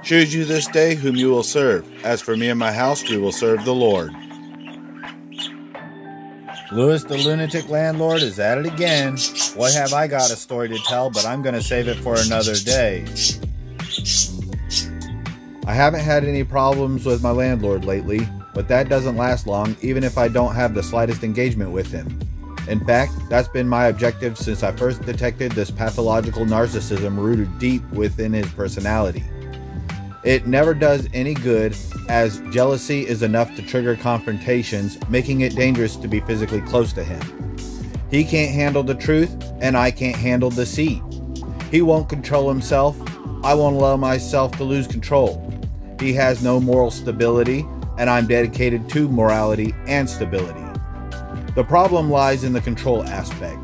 Choose you this day whom you will serve. As for me and my house, we will serve the Lord. Lewis the Lunatic Landlord is at it again. Boy, have I got a story to tell, but I'm going to save it for another day. I haven't had any problems with my landlord lately, but that doesn't last long, even if I don't have the slightest engagement with him. In fact, that's been my objective since I first detected this pathological narcissism rooted deep within his personality. It never does any good, as jealousy is enough to trigger confrontations, making it dangerous to be physically close to him. He can't handle the truth, and I can't handle deceit. He won't control himself. I won't allow myself to lose control. He has no moral stability, and I'm dedicated to morality and stability. The problem lies in the control aspect.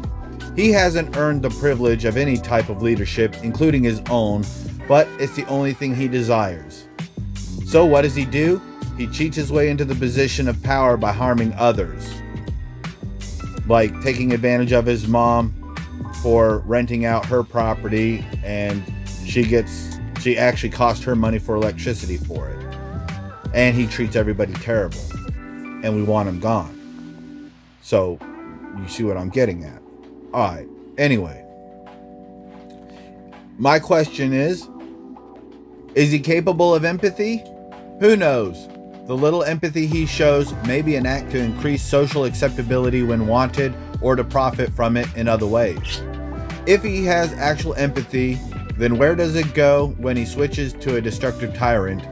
He hasn't earned the privilege of any type of leadership, including his own, but it's the only thing he desires. So what does he do? He cheats his way into the position of power by harming others. Like taking advantage of his mom for renting out her property, and she actually cost her money for electricity for it. And he treats everybody terrible. And we want him gone. So you see what I'm getting at. Alright, anyway. My question is he capable of empathy? Who knows? The little empathy he shows may be an act to increase social acceptability when wanted, or to profit from it in other ways. If he has actual empathy, then where does it go when he switches to a destructive tyrant?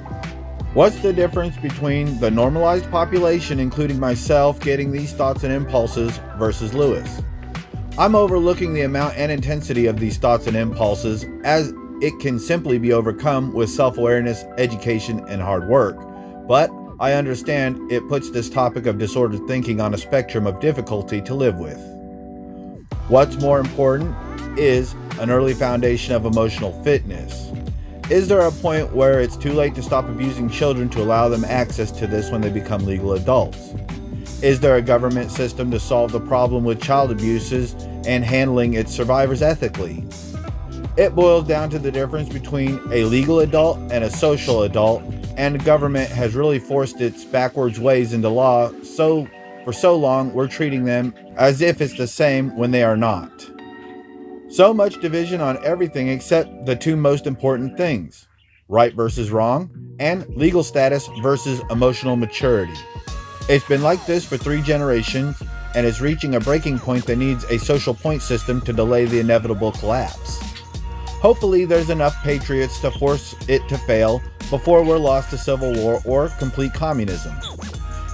What's the difference between the normalized population, including myself, getting these thoughts and impulses versus Lewis? I'm overlooking the amount and intensity of these thoughts and impulses, as it can simply be overcome with self-awareness, education, and hard work. But I understand it puts this topic of disordered thinking on a spectrum of difficulty to live with. What's more important is an early foundation of emotional fitness. Is there a point where it's too late to stop abusing children to allow them access to this when they become legal adults? Is there a government system to solve the problem with child abuses and handling its survivors ethically? It boils down to the difference between a legal adult and a social adult, and the government has really forced its backwards ways into law, so for so long we're treating them as if it's the same when they are not. So much division on everything except the two most important things: right versus wrong, and legal status versus emotional maturity. It's been like this for 3 generations, and it's reaching a breaking point that needs a social point system to delay the inevitable collapse. Hopefully there's enough patriots to force it to fail before we're lost to civil war or complete communism.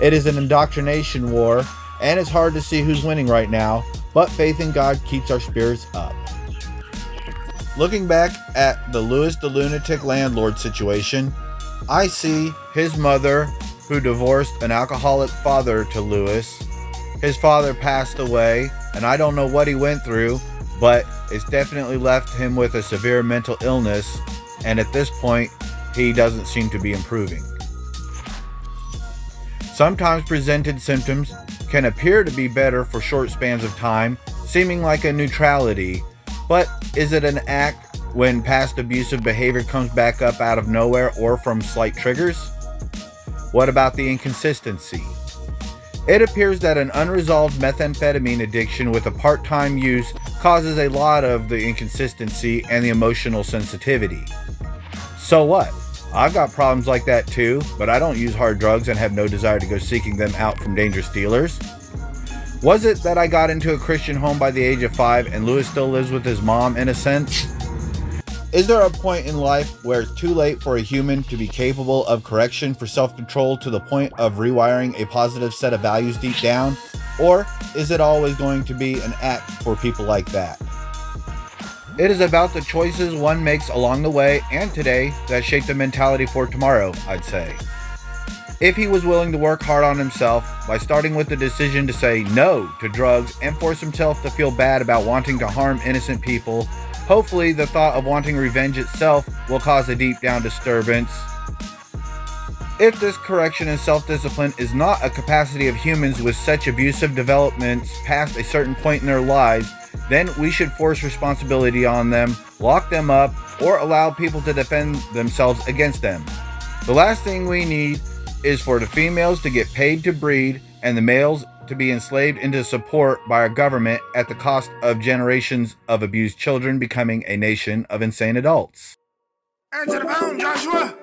It is an indoctrination war, and it's hard to see who's winning right now, but faith in God keeps our spirits up. Looking back at the Lewis the Lunatic Landlord situation, I see his mother, who divorced an alcoholic father to Lewis. His father passed away, and I don't know what he went through, but it's definitely left him with a severe mental illness, and at this point, he doesn't seem to be improving. Sometimes presented symptoms can appear to be better for short spans of time, seeming like a neutrality, but is it an act when past abusive behavior comes back up out of nowhere or from slight triggers? What about the inconsistency? It appears that an unresolved methamphetamine addiction with a part-time use causes a lot of the inconsistency and the emotional sensitivity. So what? I've got problems like that too, but I don't use hard drugs and have no desire to go seeking them out from dangerous dealers. Was it that I got into a Christian home by the age of 5 and Lewis still lives with his mom in a sense? Is there a point in life where it's too late for a human to be capable of correction for self-control to the point of rewiring a positive set of values deep down? Or is it always going to be an act for people like that? It is about the choices one makes along the way and today that shape the mentality for tomorrow, I'd say. If he was willing to work hard on himself by starting with the decision to say no to drugs and force himself to feel bad about wanting to harm innocent people, hopefully the thought of wanting revenge itself will cause a deep down disturbance. If this correction and self-discipline is not a capacity of humans with such abusive developments past a certain point in their lives, then we should force responsibility on them, lock them up, or allow people to defend themselves against them. The last thing we need is for the females to get paid to breed and the males to be enslaved into support by our government at the cost of generations of abused children becoming a nation of insane adults. Answer the phone, Joshua!